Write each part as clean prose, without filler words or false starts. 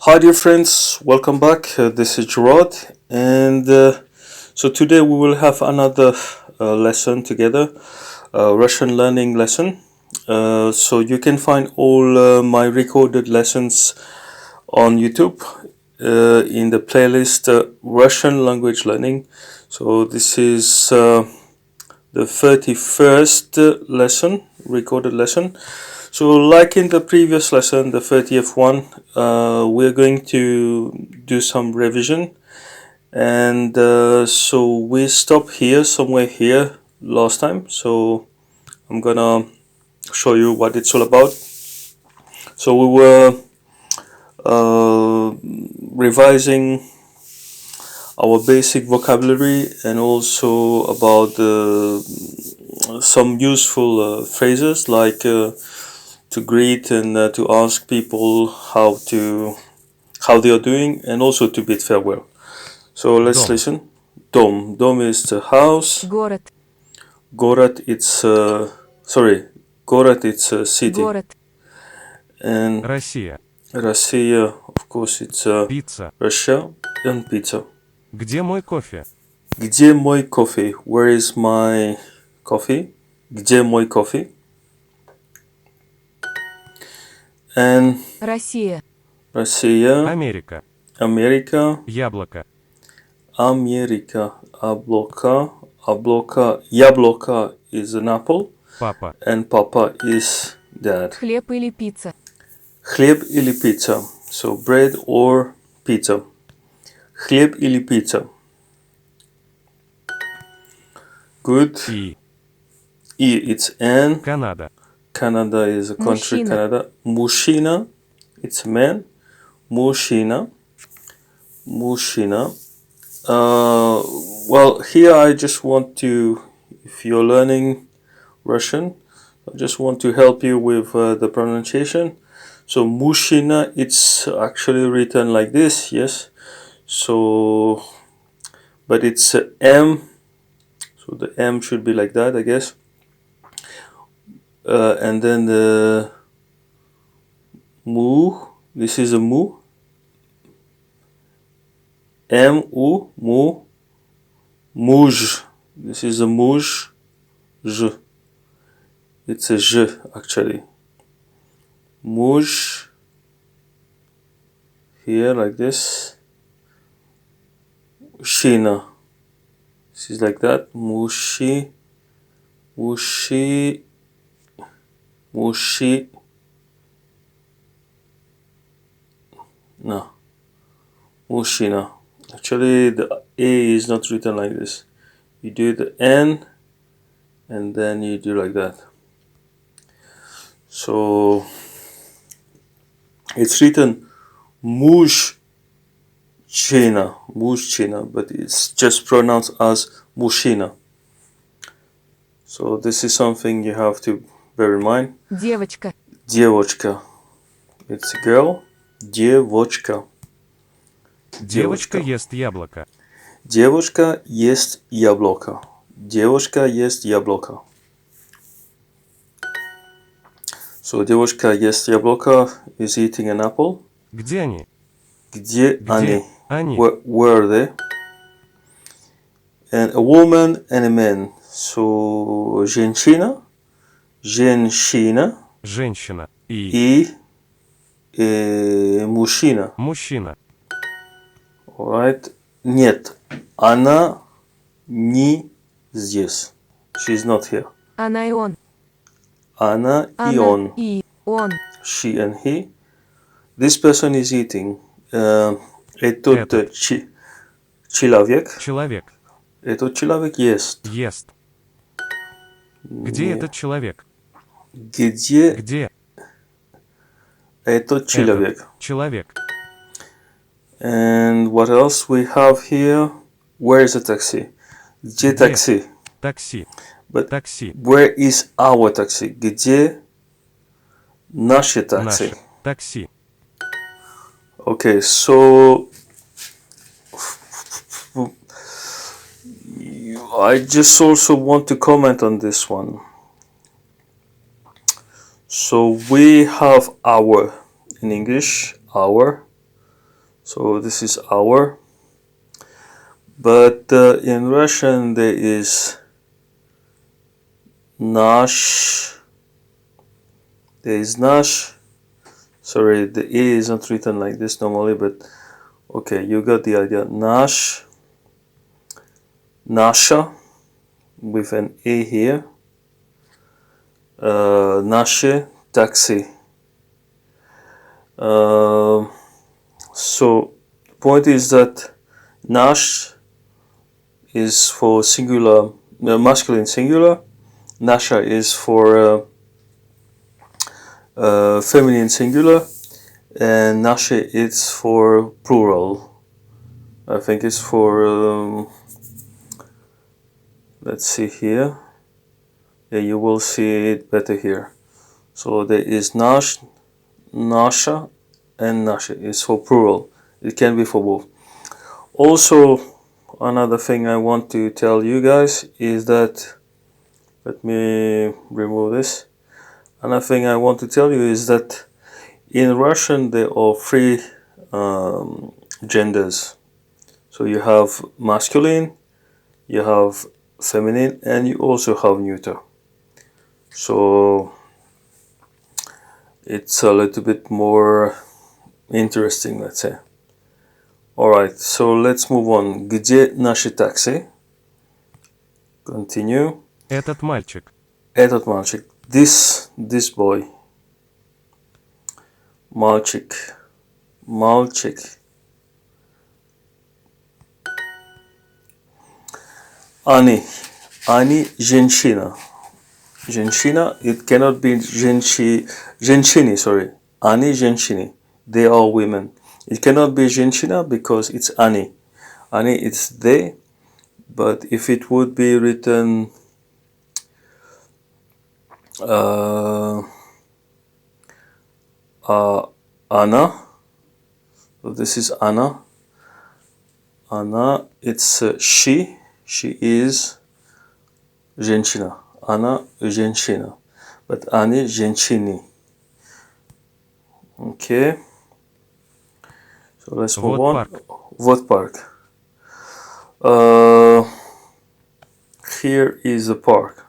Hi, dear friends, welcome back. This is Gerard, and so today we will have another lesson together, Russian learning lesson. So you can find all my recorded lessons on YouTube in the playlist Russian language learning. So this is the 31st lesson, recorded lesson. So like in the previous lesson, the 30th one, we're going to do some revision. And so we stopped here, somewhere here last time. So I'm gonna show you what it's all about. So we were revising our basic vocabulary and also about some useful phrases like to greet and to ask people how they are doing and also to bid farewell. So let's Дом. listen. Dom. Dom is the house. Город, Город it's sorry. Город it's a city. город, And Россия. Россия, of course, it's Пицца. Russia and pizza. Где мой кофе? Где мой кофе? Where is my coffee? Где мой кофе? And Россия, Россия, Америка. America, Яблоко. America, Яблоко. Яблоко is an apple, Папа. and Papa is dad. хлеб или пицца, Хлеб или pizza. So bread or pizza. Хлеб или pizza. Good. И. It's an. Канада. Canada is a country. Мужчина. Canada. Мужчина. It's a man. Мужчина. Мужчина. Well, here I just want to, if you're learning Russian, I just want to help you with the pronunciation. So Mushina, it's actually written like this, yes. So, but it's M. So the M should be like that, I guess. And then the Mu. This is a Mu. M-U, Mu. Muj. This is a Muj. J. It's a J, actually. Muj. Here, like this. Shina. This is like that. Mushi. Mushi. Mushi. No. Mushina. Actually, the A is not written like this. You do the N and then you do like that. So it's written Mushchina, but it's just pronounced as Mushina. So this is something you have to bear in mind. девочка, Девочка. It's a girl. Девочка. Девочка ест яблоко. Девушка ест яблоко. Девушка ест яблоко. So девушка ест яблоко is eating an apple. Где они? Где они? Они. Where are they? And a woman and a man. So женщина, женщина Женщина. И. мужчина. Мужчина. Alright. Нет, она не здесь. She's not here. она и он, Она и она он. и он, She and he. This person is eating. Этот человек. Человек. Этот человек ест. Ест. Где этот человек? Где Где этот человек? этот человек? And what else we have here? Where is the taxi? Где taxi? Такси. But Такси. where is our taxi? Где наше taxi? Наше. Такси. Okay, so I just also want to comment on this one. So we have our in English, our, So this is our. But in Russian there is nash. There is nash. Sorry, the A is not written like this normally, but okay, you got the idea. Nash, nasha, with an A here. Naše taxi. So the point is that nash is for singular, masculine singular. Nasha is for feminine singular, and naše it's for plural. I think it's for let's see here. Yeah, you will see it better here. So there is nash, nasha, and naše. It's for plural. It can be for both. Also, another thing I want to tell you guys is that, let me remove this. Another thing I want to tell you is that in Russian there are three genders. So you have masculine, you have feminine, and you also have neuter. So it's a little bit more interesting, let's say. Alright, so let's move on. Где наши такси? Continue. Этот мальчик. Этот мальчик. This boy. Мальчик. Мальчик. Они. Они женщина. Женщина, it cannot be женщины, sorry. Они женщины. They are women. It cannot be женщина because it's они. Они, it's they. But if it would be written Anna, so this is Anna. Anna, it's she. She is женщина. Anna, женщина. But они женщины. Okay. So let's move Вот on. парк. Вот парк. Here is the park.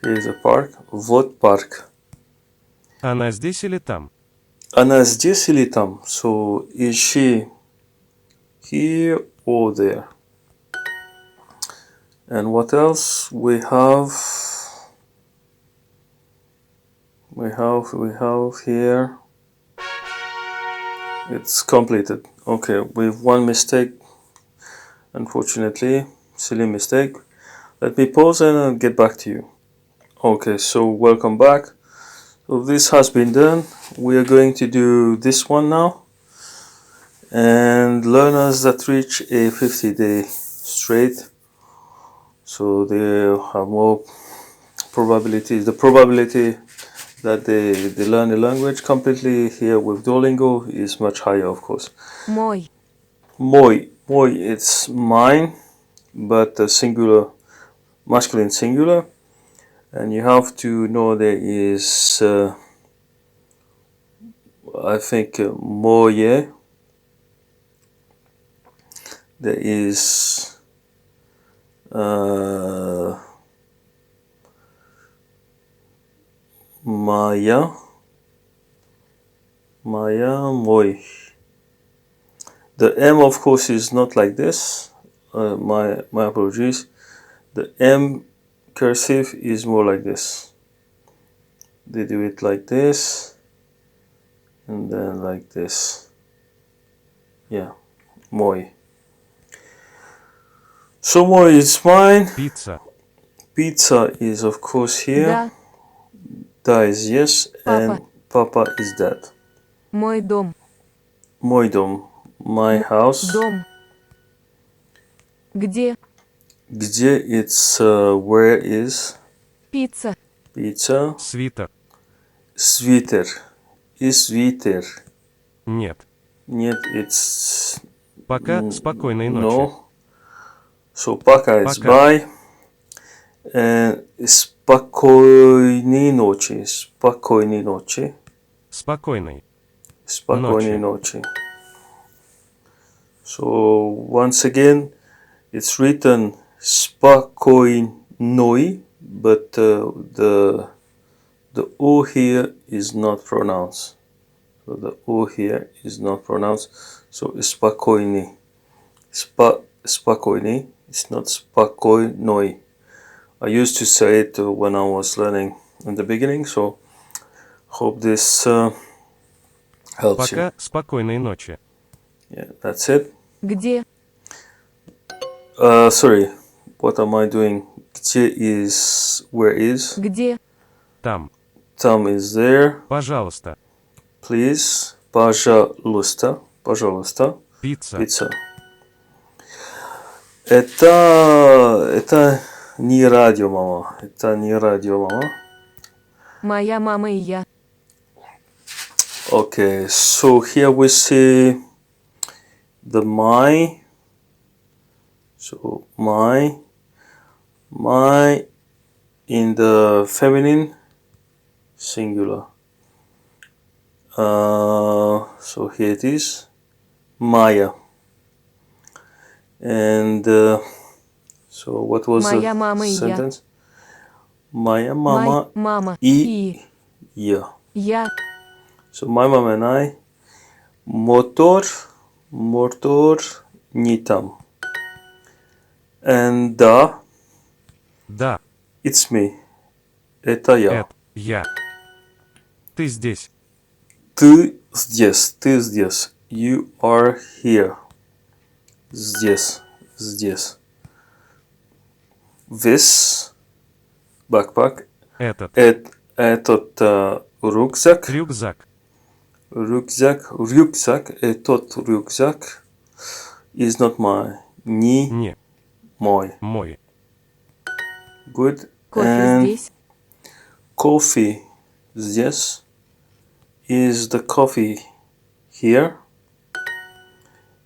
Here is a park. Вот парк. Она здесь или там? Она здесь или там? So is she here or there? And what else? We have here. It's completed. Okay, with one mistake, unfortunately, silly mistake. Let me pause and I'll get back to you. Okay, so welcome back. So this has been done. We are going to do this one now. And learners that reach a 50-day straight, so they have more probabilities. The probability that they learn the language completely here with Duolingo is much higher, of course. Мой. Мой, it's mine, but singular, masculine singular. And you have to know there is, I think, moje. There is Maya, moi. The M, of course, is not like this. My apologies. The M cursive is more like this. They do it like this, and then like this. Yeah, moi. So moi is mine. Пицца. Pizza is, of course, here. Да. Da is yes, and Papa is dad. Мой дом. Мой дом, my house. Дом. Где? Где, it's where is. Пицца. Pizza. Свитер. Свитер. Is свитер. Нет. Нет, it's Пока. Спокойной ночи. no. So пока it's Пока. bye. And спокойной ночи. Спокойной ночи. Спокойной. Спокойной ночи. So once again, it's written spokojny, but the O here is not pronounced. So the O here is not pronounced. So spokojny. Spokojny. It's not spokojny. I used to say it when I was learning in the beginning, so hope this helps you. Пока, спокойной ночи. Yeah, that's it. Где? Sorry, what am I doing? Где is where is? Где? Там. Там is there. Пожалуйста. Please. Пожалуйста. Пожалуйста. Пицца. Pizza. Это не радио, мама. Это не радио, мама. Моя мама и я. Okay, so here we see the my. So my in the feminine singular. So here it is, Maya. And so what was Моя the мама и я. sentence? Моя мама Мама и и я. я. So my mom and I. Мотор не там. And да, Да. it's me. Это я. Это я. Ты здесь. Ты здесь. You are here. Здесь. This backpack. Этот. Этот рюкзак. Рюкзак. Этот рюкзак is not mine. Не Не. мой. Мой. Good. Кофе And здесь. coffee здесь. Is the coffee here?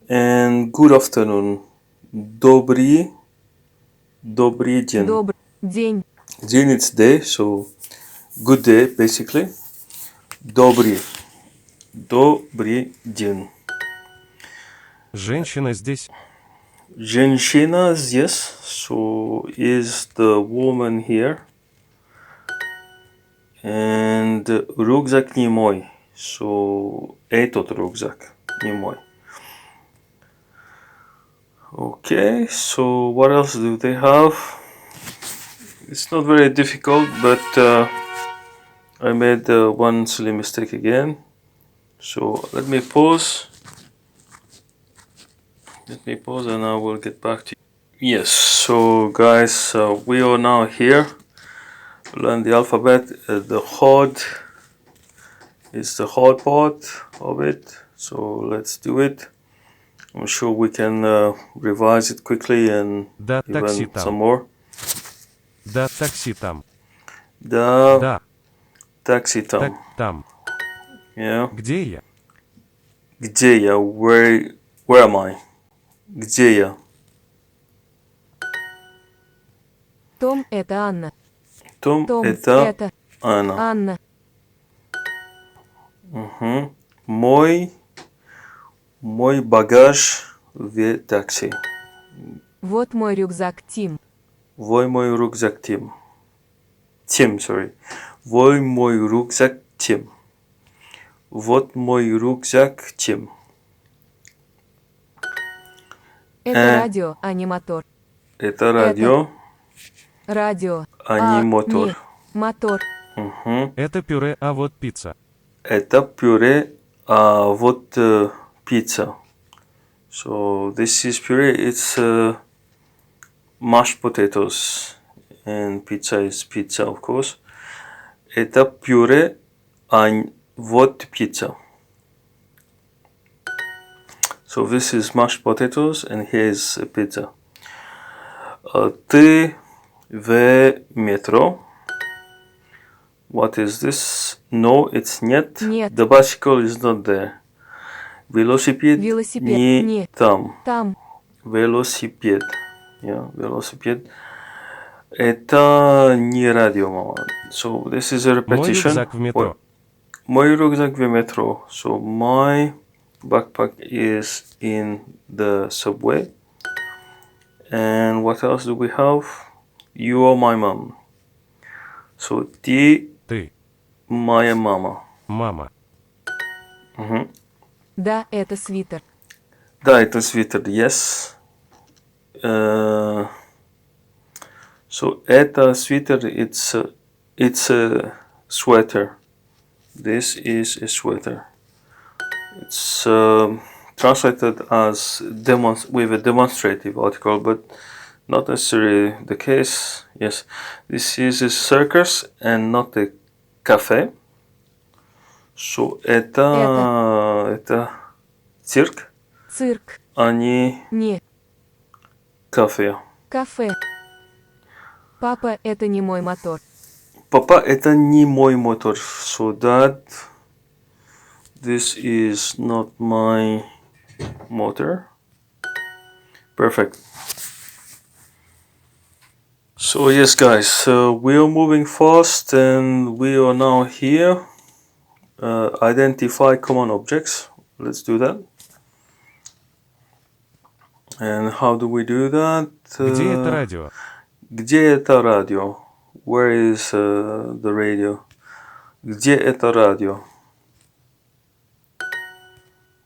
And good afternoon. Добрый день. Добрый день. День it's day, so good day basically. Добрый день. Женщина здесь. Женщина здесь, so is the woman here. And рюкзак не мой, so этот рюкзак не мой. Okay, so what else do they have? It's not very difficult, but I made one silly mistake again. So let me pause and I will get back to you. Yes, so guys, we are now here. Learn the alphabet. The hard is the hard part of it. So let's do it. I'm sure we can revise it quickly and Да, такси even там. some more. Да, такси там. The Да. taxi Так, там. там. Yeah. Где я? Где я? Where am I? Где я? Том, это Анна. Том, Том, это это Анна. Анна. Мой багаж в такси. Вот мой рюкзак, Тим. Вой мой рюкзак Тим. Вой мой рюкзак Тим. Вот мой рюкзак Тим. Это радио, а не мотор. Это радио, Радио. а не мотор. не мотор. Это пюре, а вот пицца. Это пюре, а вот pizza. So this is puree. It's mashed potatoes, and pizza is pizza, of course. Это пюре, а вот pizza. So this is mashed potatoes, and here is pizza. Ты в метро. What is this? No, it's нет. Нет. The bicycle is not there. Велосипед, Велосипед не не там. там. Велосипед. Yeah, велосипед. Это не радио, мама. So this is a Мой repetition. рюкзак в метро. Мой рюкзак в метро. So my Backpack is in the subway. And what else do we have? You are my mom. So ты Ты. моя мама. Мама. Да, это свитер. Да, это свитер, yes. So это свитер, it's a sweater. This is a sweater. It's translated as with a demonstrative article, but not necessarily the case. Yes, this is a circus and not a cafe. So это цирк, Цирк. а не Не. кафе. Кафе. Папа, это не мой мотор. Папа, это не мой мотор. So that this is not my motor. Perfect. So yes, guys, we are moving fast, and we are now here. Identify common objects. Let's do that. And how do we do that? Где это радио? Где это радио? Where is the radio? Где это радио?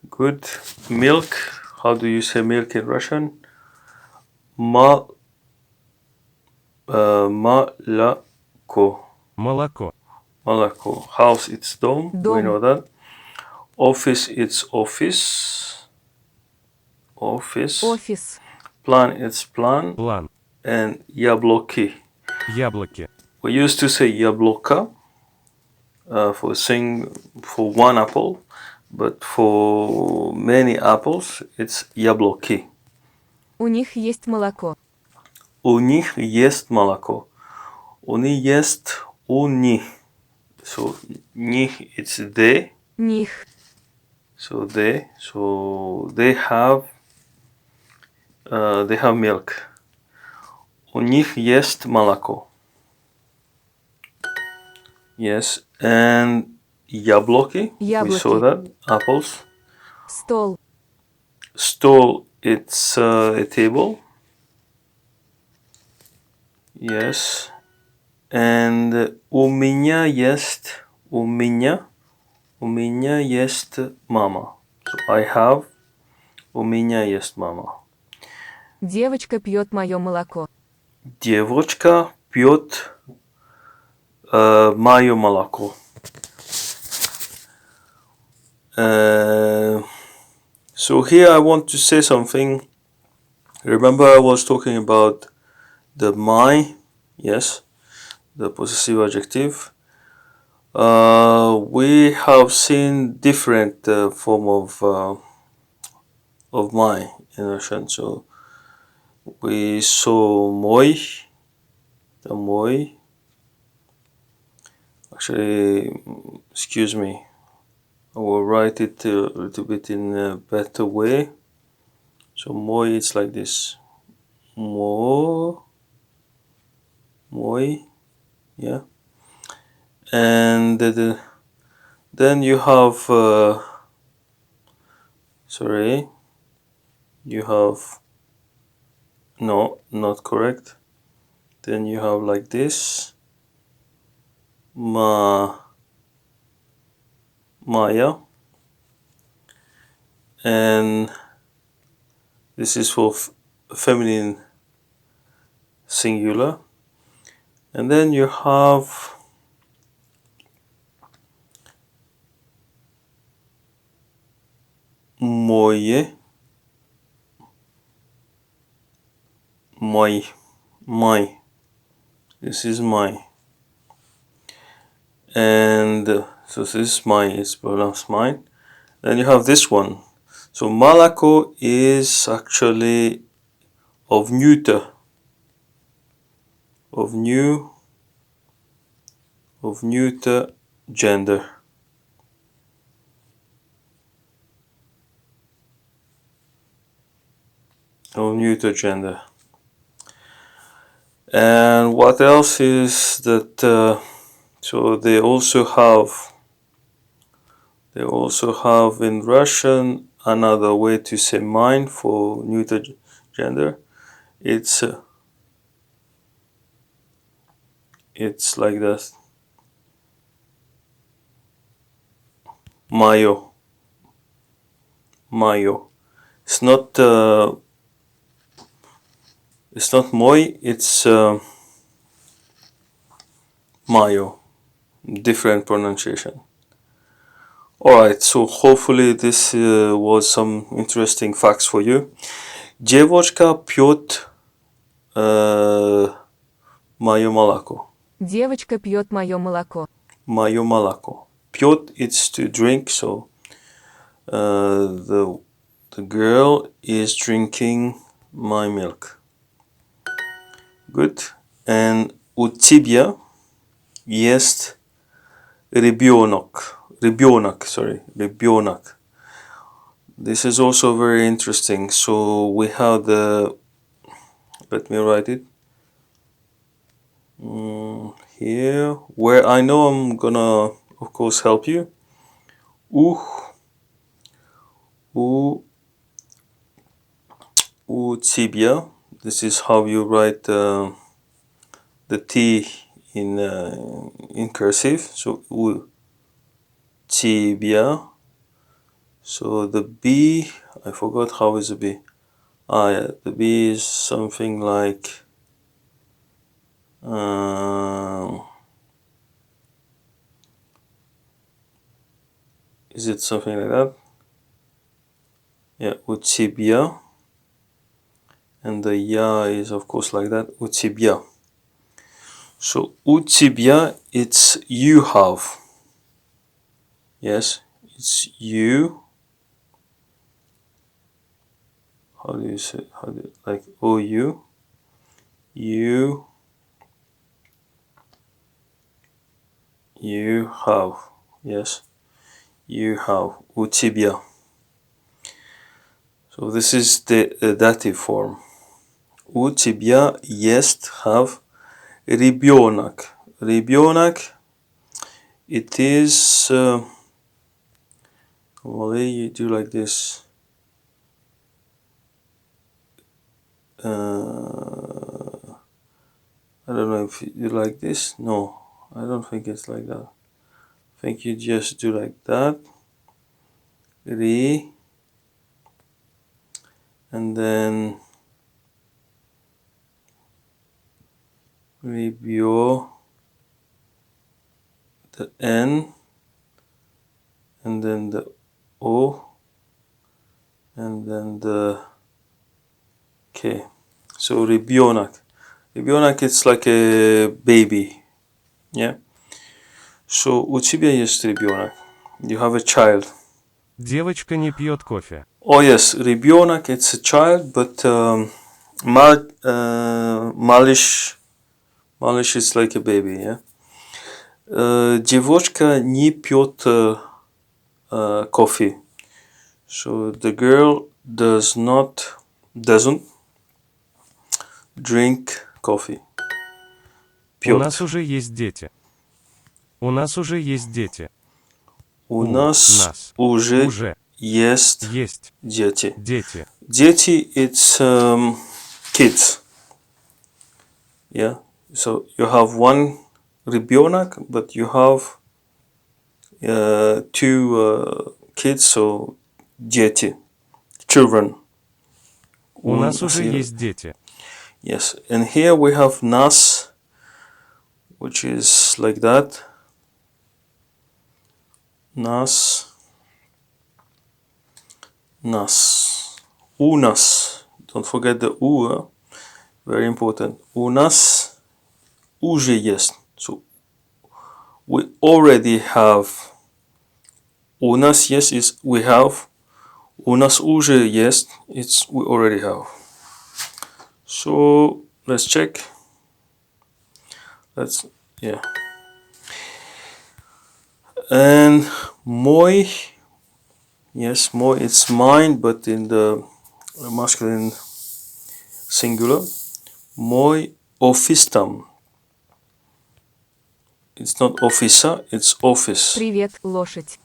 Good. Milk. How do you say milk in Russian? Молоко. Молоко. Молоко. House, it's dom. We Дом. know that. Office, it's office. Office. Офис. Plan, it's plan. План. And яблоки. Яблоки. We used to say яблоко for one apple, but for many apples, it's яблоки. У них есть молоко. У них есть молоко. У них есть у них. So них, it's they. Них. So they have milk. У них есть молоко. Yes, and яблоки. We saw Яблоки. that. Apples. Стол. Stool, it's a table. Yes. And у меня есть мама. So I have у меня есть мама. Девочка пьет мое молоко. Девочка пьет мое молоко. So here I want to say something. Remember I was talking about the my, yes, the possessive adjective. We have seen different form of my in Russian. So we saw мой, the мой. Actually, excuse me, I will write it a little bit in a better way. So мой, it's like this. Мой, yeah. And then you have, you have, no, not correct. Then you have like this. Maya, and this is for feminine singular, and then you have moje, my, this is my. And so this is mine, it's pronounced mine. Then you have this one. So молоко is actually of neuter, of neuter gender. Of neuter gender. And what else is that? So they also have in Russian another way to say mine for neuter gender. It's like this. Mayo. Mayo. It's not moi, it's mayo. Different pronunciation. Alright, so hopefully this was some interesting facts for you. Девочка пьет мое молоко. Девочка пьет мое молоко. Мое молоко. Пьет, it's to drink, so the girl is drinking my milk. Good. And у тебя есть ребенок. Ребенок. This is also very interesting. So we have the, let me write it here, where I know I'm gonna, of course, help you. У тебя. This is how you write the T in cursive. So у тебя. So the B, I forgot how is the B. Yeah, the B is something like is it something like that? Yeah, у тебя. And the ya is of course like that. У тебя. So у тебя, it's you have. Yes, it's you. How do you say? Like OU? You have. Yes, you have. У тебя. So this is the dative form. У тебя есть have ребенок. Ребенок. It is. Well, you do like this. I don't know if you like this. No, I don't think it's like that. I think you just do like that. Re. And then rebio. The N. And then the O. And then the K. So rебенок. Ребенок, it's like a baby. Yeah. So у тебя есть ребенок. You have a child. Девочка не пьет кофе. Oh yes, ребенок, it's a child, but малыш is like a baby, yeah. Девочка не пьет coffee. So the girl doesn't drink coffee. У нас уже есть дети. У нас уже есть дети. У нас уже есть дети. Дети. Дети, it's kids. Yeah. So you have one ребенок, but you have two kids, so дети, children. У нас уже есть дети. Yes, and here we have нас, which is like that. Нас. У нас. Don't forget the U. Very important. У нас уже есть. So we already have. У нас есть is we have. У нас уже есть, it's we already have. So let's check. Yeah. And мой, yes, мой, it's mine, but in the masculine singular. Мой office там. It's not officer, it's office. Привет, лошадь.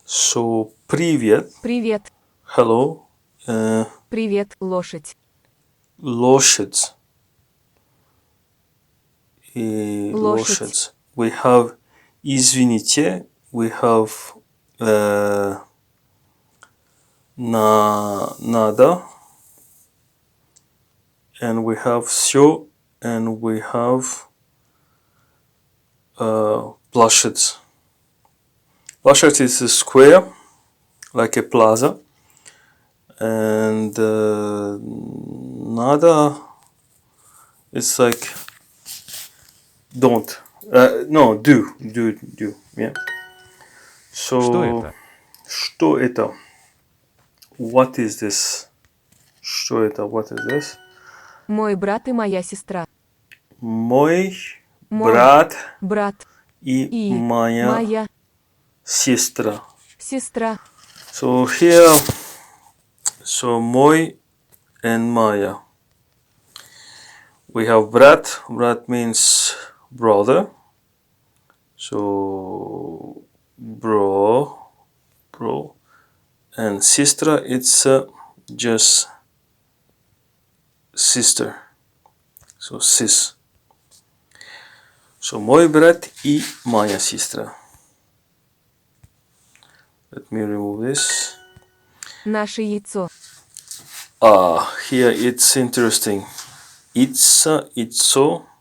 So, привет, Привет. hello, Привет, лошадь. лошадь, Лошадь. лошадь. We have извините, we have надо, and we have все, and we have площадь. Площадь is a square, like a plaza, and надо, it's like don't. No, do, yeah. So, Что это? что это? What is this? Что это? What is this? Мой брат и моя сестра. Мой Мой брат брат и и моя сестра. сестра. So here, so мой and моя. We have brat. Brat means brother. So bro, and sister. It's just sister. So sis. So мой брат и моя сестра. Let me remove this. Наше яйцо. Here it's interesting. Ицо,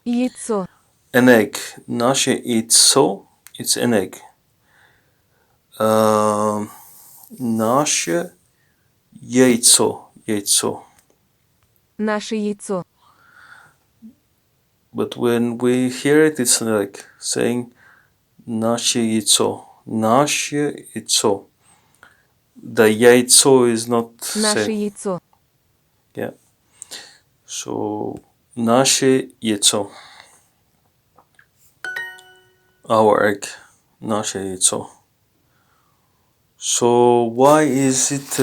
Яйцо. an egg. Наше ицо, it's an egg. Наше яйцо. Наше яйцо. But when we hear it, it's like saying наше яйцо. Наше яйцо. The яйцо is not Наше same. яйцо. Yeah. So наше яйцо. Our egg. Наше яйцо. So why is it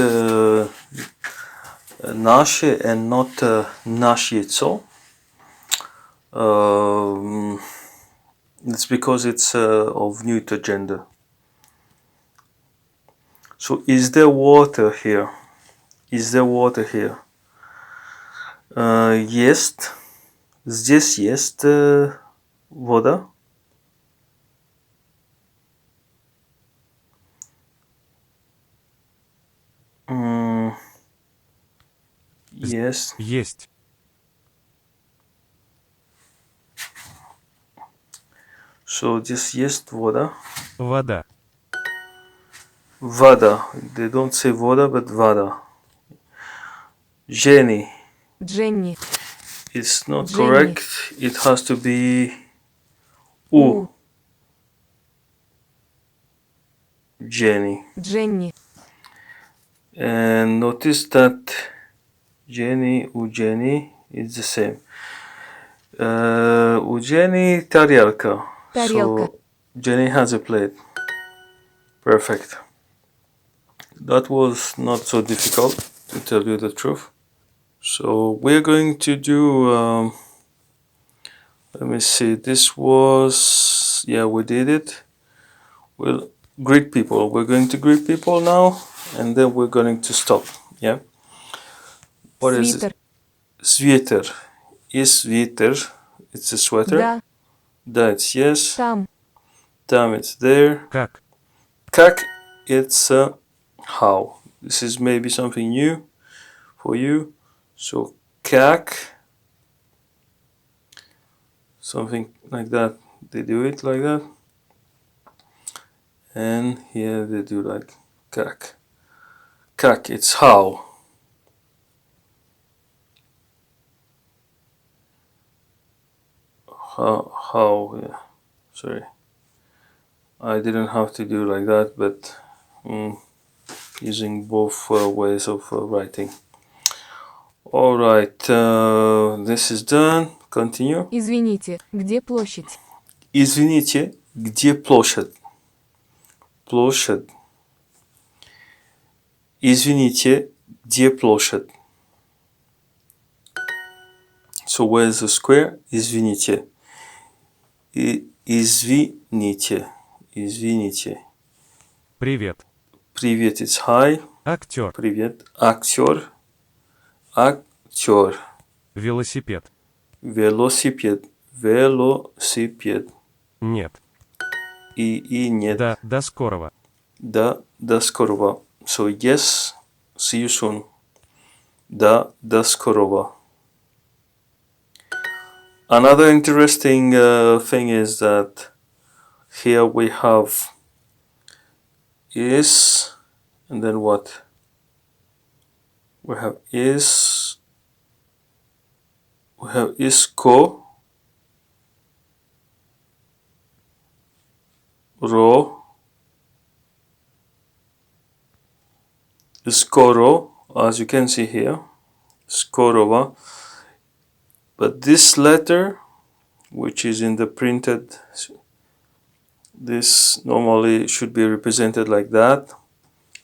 наше and not наше яйцо? It's because it's of neuter gender. So is there water here? Is there water here? Есть. Здесь есть вода. Yes. Есть. So здесь есть вода. Вода. Вода. They don't say вода, but вода. Jenny. Дженни. It's not Jenny. correct. It has to be U. Jenny. Дженни. And notice that Jenny, у Jenny is the same. У Jenny тарелка. Тарелка. So Jenny has a plate. Perfect. That was not so difficult, to tell you the truth. So we're going to do, let me see, this was, yeah, we did it. We'll greet people. We're going to greet people now, and then we're going to stop. Yeah. What is Свитер. it? Sweater. Is sweater. It's a sweater. Да. Да, it's yes. Там. Там, it's there. Как? Как, it's how. This is maybe something new for you. So как, something like that. They do it like that. And here they do like как. Как, it's how. How, yeah. Sorry. I didn't have to do like that, but using both ways of writing. Alright, this is done. Continue. Извините, где площадь? Извините, где площадь? Площадь. Извините, где площадь? So where's the square? Извините. Извините. Извините. Привет. Привет, it's hi. Актер. Привет. Актер. Актер. Велосипед. Велосипед. Велосипед. Нет. И нет. Да, до скорого. До скорого. So yes, see you soon. До скорого. Another interesting thing is that here we have is, and then what? We have is, we have isko, ro, skoro, as you can see here, skorova. But this letter, which is in the printed, this normally should be represented like that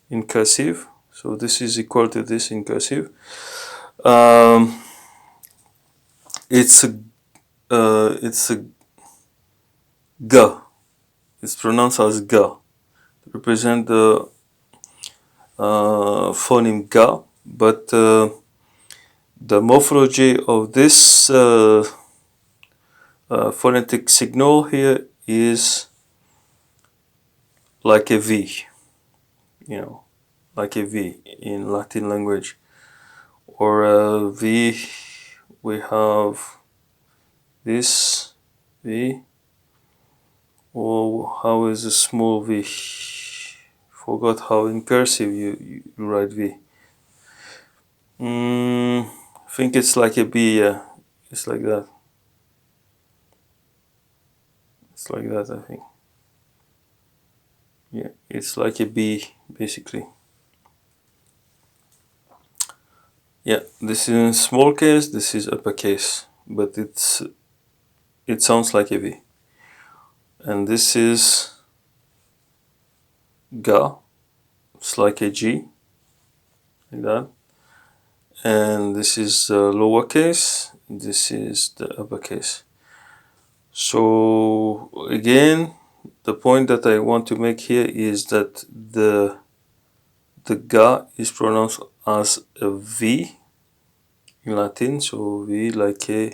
in cursive. So this is equal to this in cursive. It's a g. It's pronounced as g. Represent the phoneme g, but the morphology of this phonetic signal here is like a V, like a V in Latin language. Or a V, we have this V, or how is a small V? Forgot how in cursive you write V. I think it's like a B, yeah. It's like that. It's like that, I think. Yeah, it's like a B, basically. Yeah, this is in small case, this is uppercase, but it sounds like a V. And this is ga, it's like a G, like that. And this is the lowercase, this is the uppercase. So again, the point that I want to make here is that the ga is pronounced as a V in Latin, so V like a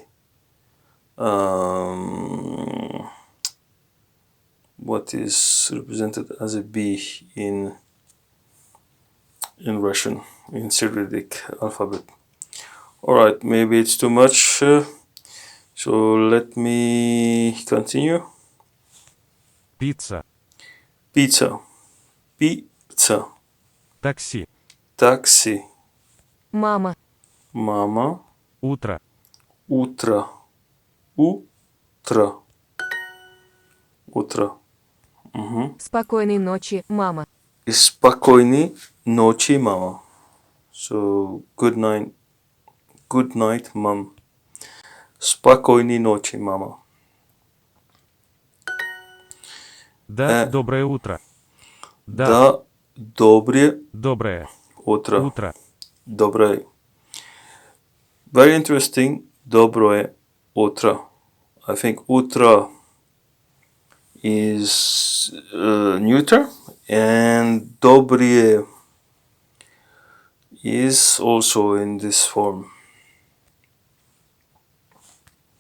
what is represented as a B in Russian, in Cyrillic alphabet. Alright, maybe it's too much, so let me continue. Пицца. Pizza, pizza, Такси. taxi, Мама. mama, Утро. утро, утро, утро. Спокойной ночи, мама. Спокойной ночи, мама. So good night, mom. Спокойной ночи, мама. Да, доброе утро. Да, доброе Доброе утро. утро. Доброе. Very interesting. Доброе утро. I think утро is neuter, and доброе is also in this form.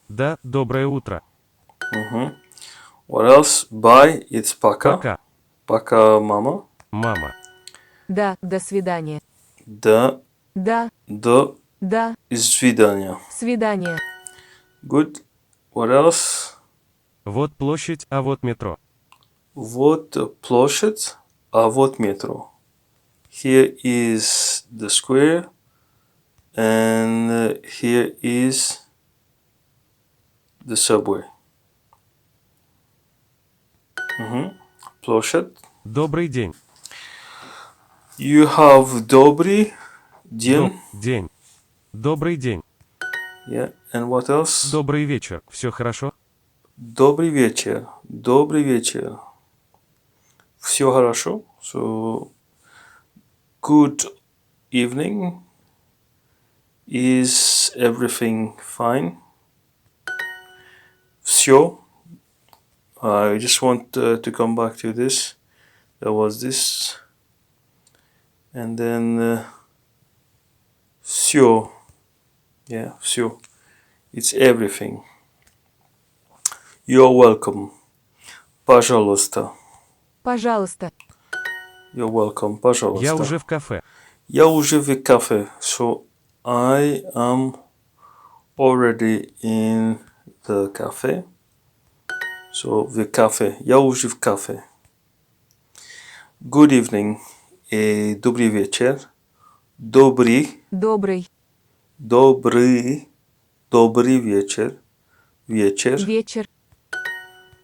Да, доброе утро. What else? Bye. It's пока. Пока. Пока, мама. Мама. Да, до свидания. Да, Да, до да, свидания. свидания. Good. What else? Вот площадь, а вот метро. Вот площадь, а вот метро. Here is the square, and here is the subway. Площадь. Добрый день. You have добрый день. День. Добрый день. Yeah. And what else? Добрый вечер. Все хорошо? Добрый вечер. Добрый вечер. Все хорошо. So, good evening. Is everything fine? Все. I just want to come back to this. There was this and then все. Yeah, все. It's everything. You're welcome. Пожалуйста. Пожалуйста. You're welcome. Я Пожалуйста. уже в кафе. Я уже в кафе. So I am already in the cafe. So the cafe. Я уже в кафе. Good evening. Добрый вечер. Добрый Добрый вечер. Вечер. вечер.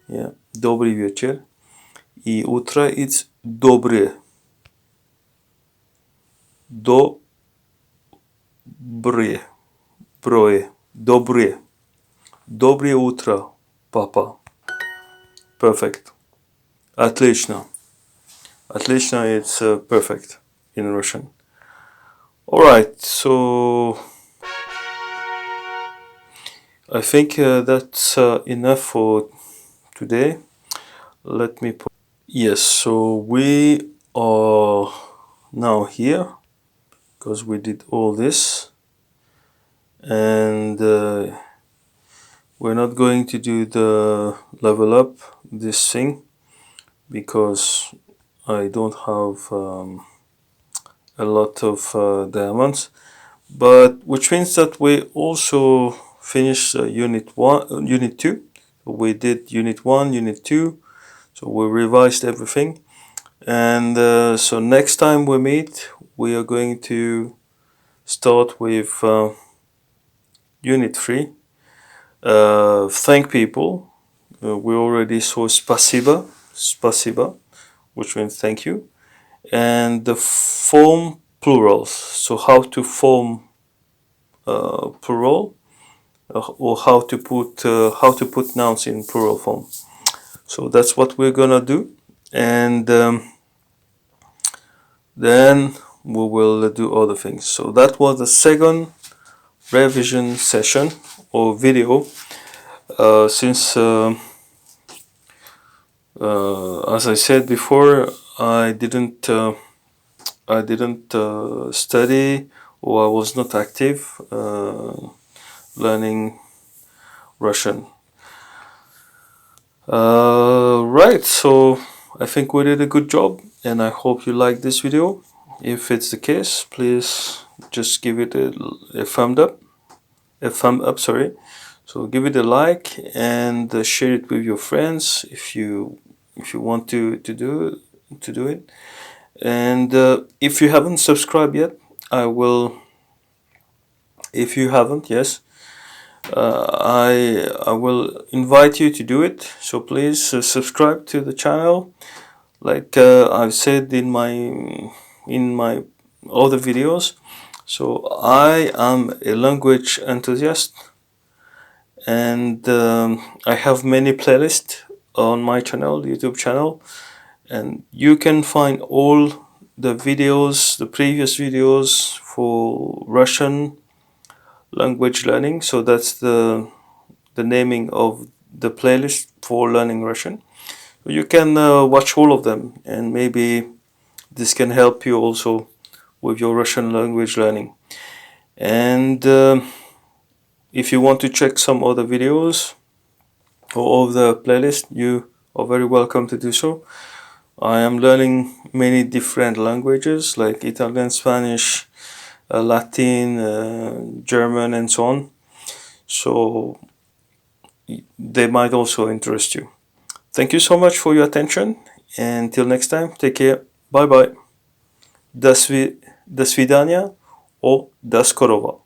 Yeah. Добрый вечер. И утро it's доброе. Доброе. Доброе. Доброе утро, папа. Perfect. Отлично. Отлично, it's perfect in Russian. Alright, so I think that's enough for today. Let me put. Yes, so we are now here because we did all this, and we're not going to do the level up this thing because I don't have a lot of diamonds, but which means that we also finished unit 2. We did unit 1, unit 2, so we revised everything, and so next time we meet we are going to start with unit 3. Thank people. We already saw spasiba, which means thank you, and the form plurals. So how to form plural, or how to put nouns in plural form. So that's what we're gonna do, and then we will do other things. So that was the second revision session or video. Since as I said before, I didn't study, or I was not active learning Russian. Right, so I think we did a good job, and I hope you like this video. If it's the case, please just give it a thumb up, sorry. So give it a like and share it with your friends if you want to do it. And if you haven't subscribed yet, I will. If you haven't, yes, I will invite you to do it. So please subscribe to the channel. Like I've said in my other videos. So I am a language enthusiast, and I have many playlists on my channel, YouTube channel, and you can find all the videos, the previous videos for Russian language learning. So that's the naming of the playlist for learning Russian. You can watch all of them, and maybe this can help you also with your Russian language learning. And if you want to check some other videos or of the playlist, you are very welcome to do so. I am learning many different languages like Italian, Spanish, Latin, German, and so on. So they might also interest you. Thank you so much for your attention, and till next time, take care. Bye bye. До свидания or до скорого.